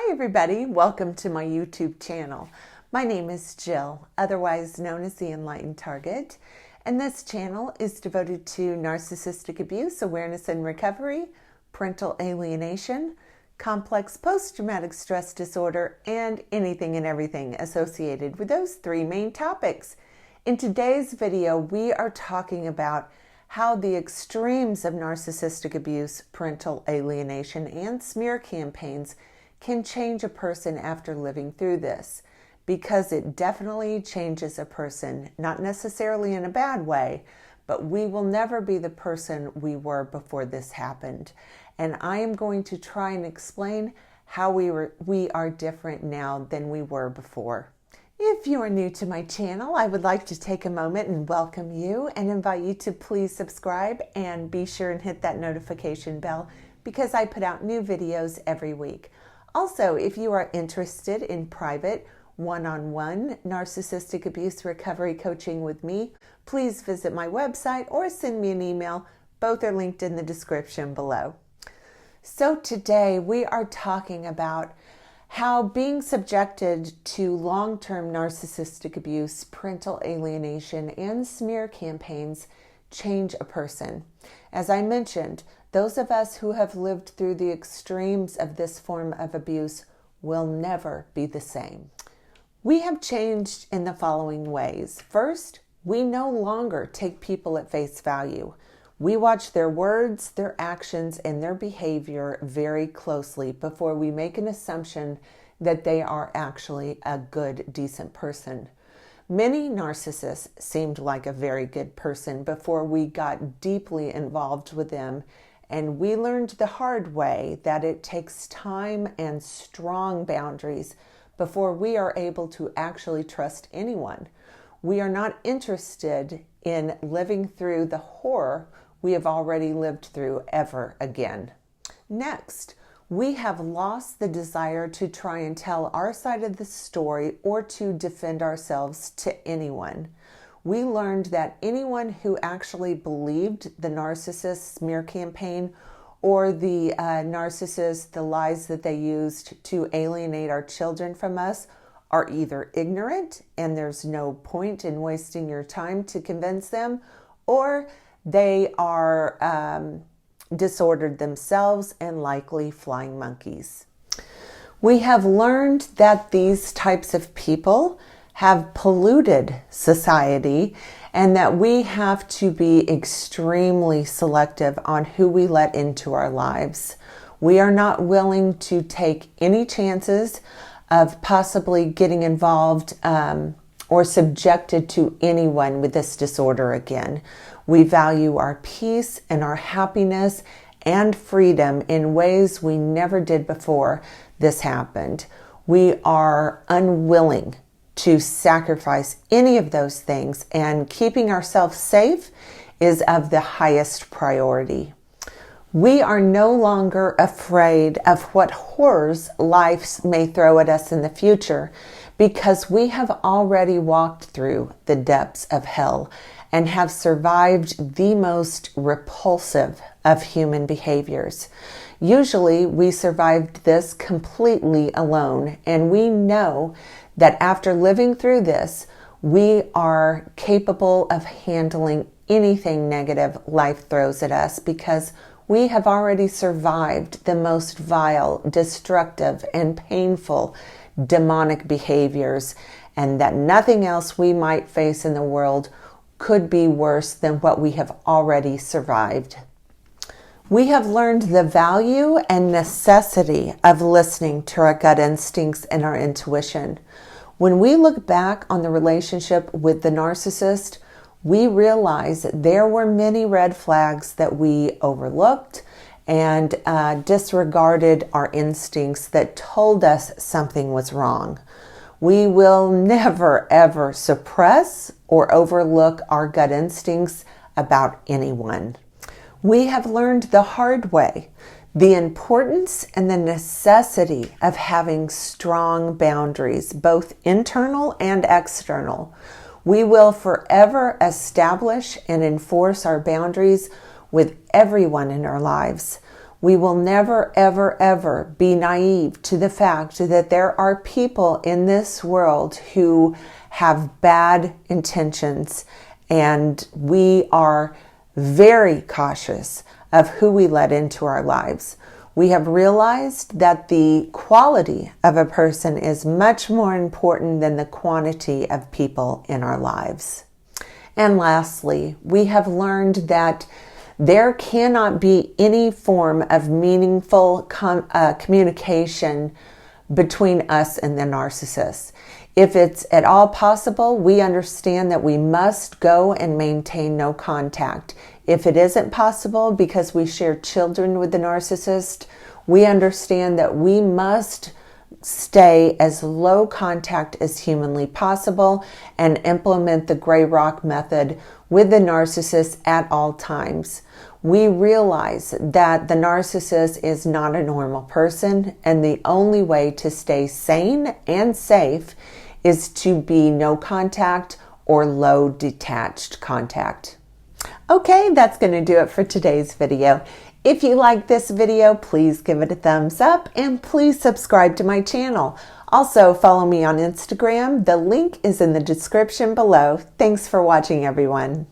Hi everybody, welcome to my YouTube channel. My name is Jill, otherwise known as the Enlightened Target, and this channel is devoted to narcissistic abuse, awareness and recovery, parental alienation, complex post-traumatic stress disorder, and anything and everything associated with those three main topics. In today's video, we are talking about how the extremes of narcissistic abuse, parental alienation, and smear campaigns can change a person after living through this, because it definitely changes a person, not necessarily in a bad way, but we will never be the person we were before this happened. And I am going to try and explain how we are different now than we were before. If you are new to my channel, I would like to take a moment and welcome you and invite you to please subscribe and be sure and hit that notification bell because I put out new videos every week. Also, if you are interested in private, one-on-one narcissistic abuse recovery coaching with me, please visit my website or send me an email. Both are linked in the description below. So today we are talking about how being subjected to long-term narcissistic abuse, parental alienation, and smear campaigns change a person. As I mentioned, those of us who have lived through the extremes of this form of abuse will never be the same. We have changed in the following ways. First, we no longer take people at face value. We watch their words, their actions, and their behavior very closely before we make an assumption that they are actually a good, decent person. Many narcissists seemed like a very good person before we got deeply involved with them, and we learned the hard way that it takes time and strong boundaries before we are able to actually trust anyone. We are not interested in living through the horror we have already lived through ever again. Next, we have lost the desire to try and tell our side of the story or to defend ourselves to anyone. We learned that anyone who actually believed the narcissist smear campaign or the narcissist, the lies that they used to alienate our children from us, are either ignorant and there's no point in wasting your time to convince them, or they are disordered themselves and likely flying monkeys. We have learned that these types of people have polluted society and that we have to be extremely selective on who we let into our lives. We are not willing to take any chances of possibly getting involved or subjected to anyone with this disorder again. We value our peace and our happiness and freedom in ways we never did before this happened. We are unwilling to sacrifice any of those things, and keeping ourselves safe is of the highest priority. We are no longer afraid of what horrors life may throw at us in the future because we have already walked through the depths of hell and have survived the most repulsive of human behaviors. Usually we survived this completely alone, and we know that after living through this, we are capable of handling anything negative life throws at us because we have already survived the most vile, destructive, and painful demonic behaviors, and that nothing else we might face in the world could be worse than what we have already survived. We have learned the value and necessity of listening to our gut instincts and our intuition. When we look back on the relationship with the narcissist, we realize that there were many red flags that we overlooked and disregarded our instincts that told us something was wrong. We will never, ever suppress or overlook our gut instincts about anyone. We have learned the hard way the importance and the necessity of having strong boundaries, both internal and external. We will forever establish and enforce our boundaries with everyone in our lives. We will never, ever, ever be naive to the fact that there are people in this world who have bad intentions, and we are very cautious of who we let into our lives. We have realized that the quality of a person is much more important than the quantity of people in our lives. And lastly, we have learned that there cannot be any form of meaningful communication between us and the narcissist. If it's at all possible, we understand that we must go and maintain no contact. If it isn't possible because we share children with the narcissist, we understand that we must stay as low contact as humanly possible and implement the gray rock method with the narcissist at all times. We realize that the narcissist is not a normal person, and the only way to stay sane and safe is to be no contact or low detached contact. Okay, that's going to do it for today's video. If you like this video, please give it a thumbs up and please subscribe to my channel. Also, follow me on Instagram. The link is in the description below. Thanks for watching, everyone.